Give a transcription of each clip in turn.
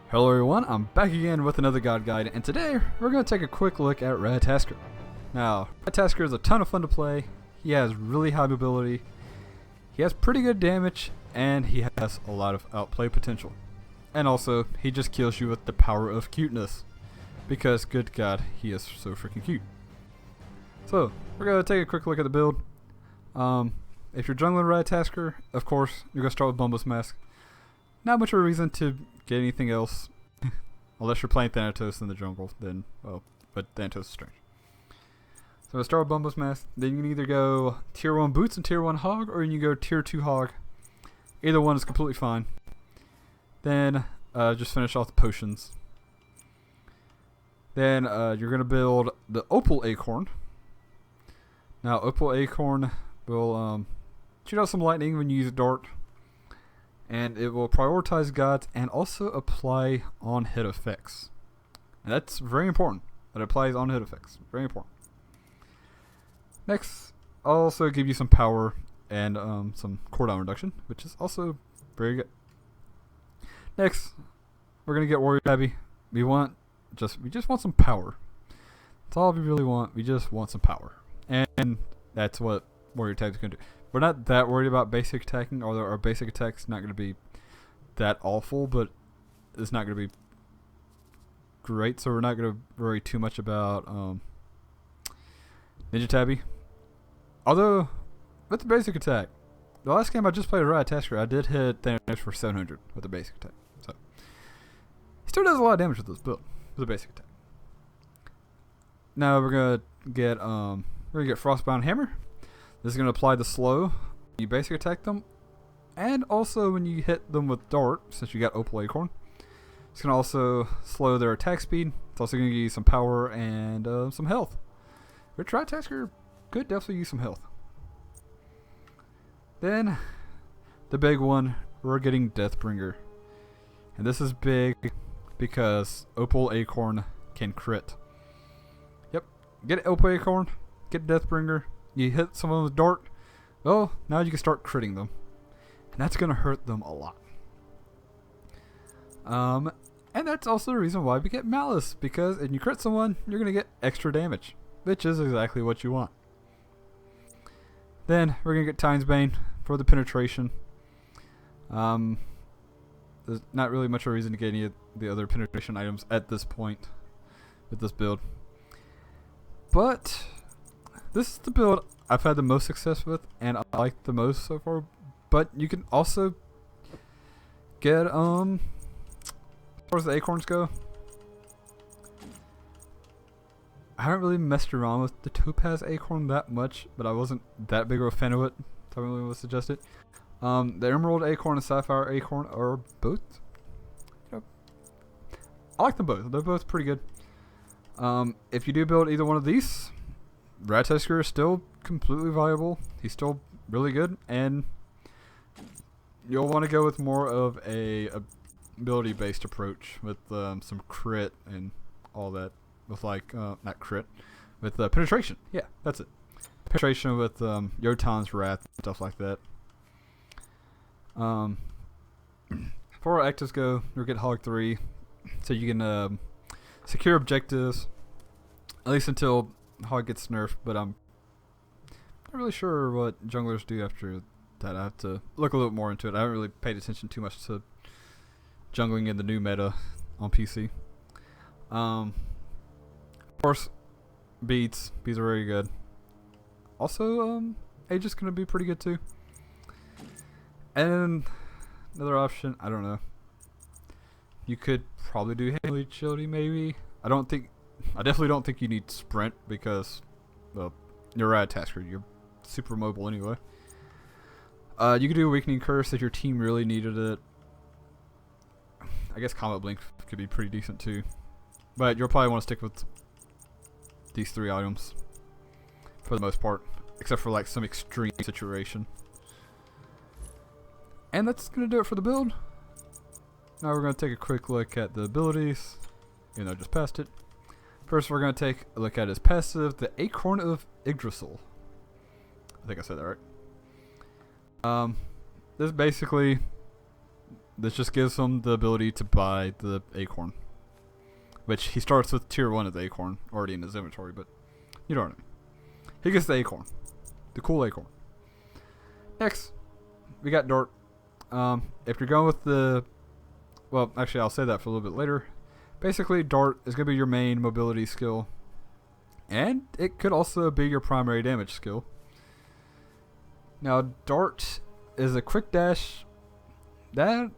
Hello everyone, I'm back again with another God Guide, and today we're going to take a quick look at Ratatoskr. Now, Ratatoskr is a ton of fun to play, he has really high mobility, he has pretty good damage, and he has a lot of outplay potential. And also, he just kills you with the power of cuteness, because good God, he is so freaking cute. So, we're going to take a quick look at the build. If you're jungling Ratatoskr, of course, you're going to start with Bumble's Mask. Not much of a reason to get anything else, unless you're playing Thanatos in the jungle, then, well, but Thanatos is strange. So we'll start with Bumble's Mask, then you can either go tier 1 Boots and tier 1 Hog, or you can go tier 2 Hog. Either one is completely fine. Then, just finish off the potions. Then, you're going to build the Opal Acorn. Now, Opal Acorn will, shoot out some lightning when you use a dart. And it will prioritize gods and also apply on-hit effects. And that's very important. That it applies on-hit effects. Very important. Next, I'll also give you some power and some cooldown reduction, which is also very good. Next, we're gonna get Warrior Tabby. We just want some power. That's all we really want. We just want some power, and that's what Warrior Tabby's gonna do. We're not that worried about basic attacking, although our basic attack's not going to be that awful, but it's not going to be great, so we're not going to worry too much about Ninja Tabby. Although, with the basic attack, the last game I just played Ratatoskr, I did hit Thanos for 700 with the basic attack. So, he still does a lot of damage with this build, with the basic attack. Now we're going to get Frostbound Hammer. This is going to apply the slow when you basic attack them, and also when you hit them with dart, since you got Opal Acorn. It's going to also slow their attack speed. It's also going to give you some power and some health. Which Ratatoskr could definitely use some health. Then, the big one, we're getting Deathbringer. And this is big because Opal Acorn can crit. Yep, get Opal Acorn, get Deathbringer. You hit someone with dart, oh, now you can start critting them. And that's going to hurt them a lot. And that's also the reason why we get Malice, because when you crit someone, you're going to get extra damage, which is exactly what you want. Then, we're going to get Time's Bane for the penetration. There's not really much of a reason to get any of the other penetration items at this point with this build. But this is the build I've had the most success with, and I like the most so far. But you can also get, as far as the acorns go, I haven't really messed around with the Topaz Acorn that much, but I wasn't that big of a fan of it, so I really would suggest it. The Emerald Acorn and Sapphire Acorn are both, I like them both. They're both pretty good. If you do build either one of these, Ratatoskr is still completely viable. He's still really good, and you'll want to go with more of a ability-based approach with some crit and all that. With not crit, with penetration. Yeah, that's it. Penetration with Yotan's Wrath and stuff like that. For our actives go, you'll get Hog 3, so you can secure objectives, at least until Hog gets nerfed, but I'm not really sure what junglers do after that. I have to look a little more into it. I haven't really paid attention too much to jungling in the new meta on PC. Of course, beads. Beads are very good. Also, Age is going to be pretty good too. And another option, I don't know. You could probably do Halo Agility maybe. I definitely don't think you need Sprint because, well, you're Ratatoskr. You're super mobile anyway. You could do Awakening Curse if your team really needed it. I guess Comet Blink could be pretty decent too. But you'll probably want to stick with these 3 items for the most part, except for like some extreme situation. And that's going to do it for the build. Now we're going to take a quick look at the abilities, even though I just passed it. First, we're going to take a look at his passive, the Acorn of Yggdrasil. I think I said that right. This basically this just gives him the ability to buy the acorn. Which he starts with tier 1 of the acorn already in his inventory, but you know what I mean. He gets the acorn. The cool acorn. Next, we got Dart. If you're going with the... Well, actually, I'll say that for a little bit later. Basically, Dart is going to be your main mobility skill. And it could also be your primary damage skill. Now, Dart is a quick dash that,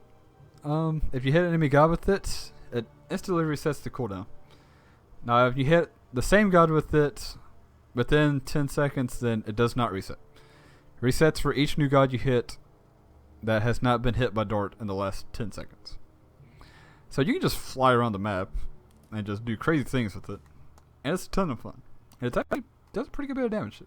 if you hit an enemy god with it, it instantly resets the cooldown. Now, if you hit the same god with it within 10 seconds, then it does not reset. It resets for each new god you hit that has not been hit by Dart in the last 10 seconds. So you can just fly around the map and just do crazy things with it. And it's a ton of fun. And it actually does a pretty good bit of damage.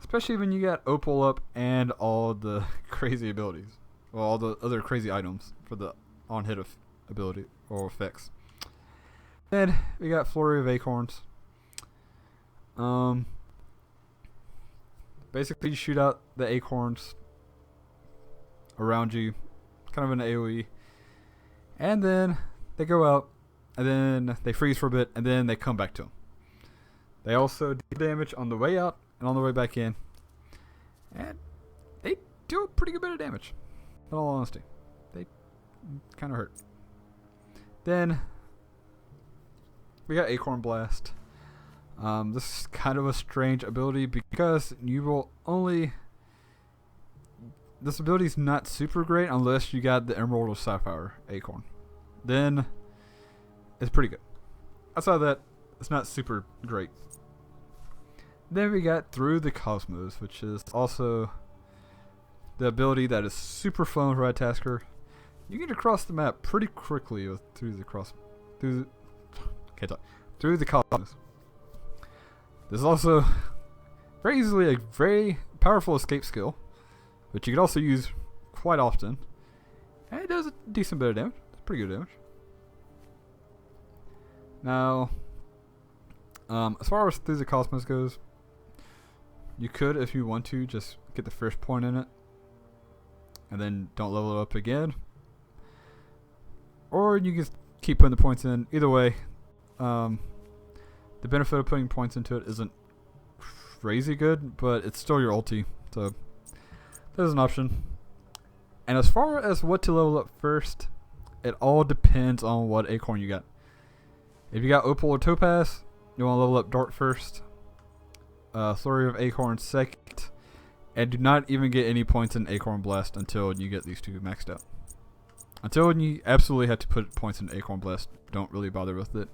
Especially when you got Opal up and all the crazy abilities. Well, all the other crazy items for the on-hit ability or effects. Then we got Flurry of Acorns. Basically you shoot out the acorns around you. Kind of an AoE. And then they go out. And then they freeze for a bit. And then they come back to them. They also do damage on the way out and on the way back in. And they do a pretty good bit of damage. In all honesty. They kind of hurt. Then we got Acorn Blast. This is kind of a strange ability because you will only... This ability is not super great unless you got the Emerald or Sapphire Acorn. Then it's pretty good. Outside of that, it's not super great. Then we got Through the Cosmos, which is also the ability that is super fun with Ratatoskr. You get across the map pretty quickly with Through the Cosmos. This is also very easily a very powerful escape skill, which you can also use quite often. And it does a decent bit of damage. It's pretty good damage. Now, as far as Through the Cosmos goes, you could, if you want to, just get the first point in it and then don't level it up again. Or you can keep putting the points in. Either way, the benefit of putting points into it isn't crazy good, but it's still your ulti, so there's an option. And as far as what to level up first, it all depends on what acorn you got. If you got Opal or Topaz, you want to level up Dart first, Flurry of Acorns second, and do not even get any points in Acorn Blast until you get these two maxed out. Until you absolutely have to put points in Acorn Blast, don't really bother with it.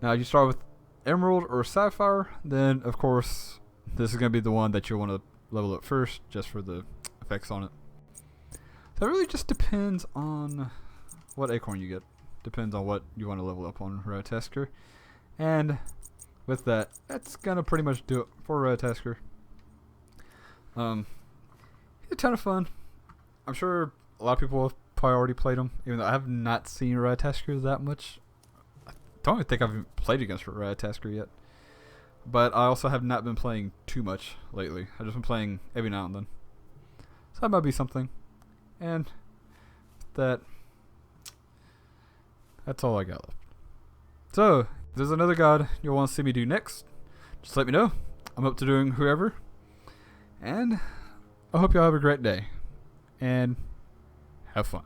Now, if you start with Emerald or Sapphire, then of course this is going to be the one that you'll want to level up first, just for the effects on it. So it really just depends on what acorn you get. Depends on what you want to level up on Ratatoskr. And with that, that's going to pretty much do it for Ratatoskr. He's a ton of fun. I'm sure a lot of people have probably already played him, even though I have not seen Ratatoskr that much. I don't even think I've even played against Ratatoskr yet. But I also have not been playing too much lately. I've just been playing every now and then. So that might be something. And that's all I got left. So, if there's another god you'll want to see me do next, just let me know. I'm up to doing whoever. And I hope y'all have a great day. And have fun.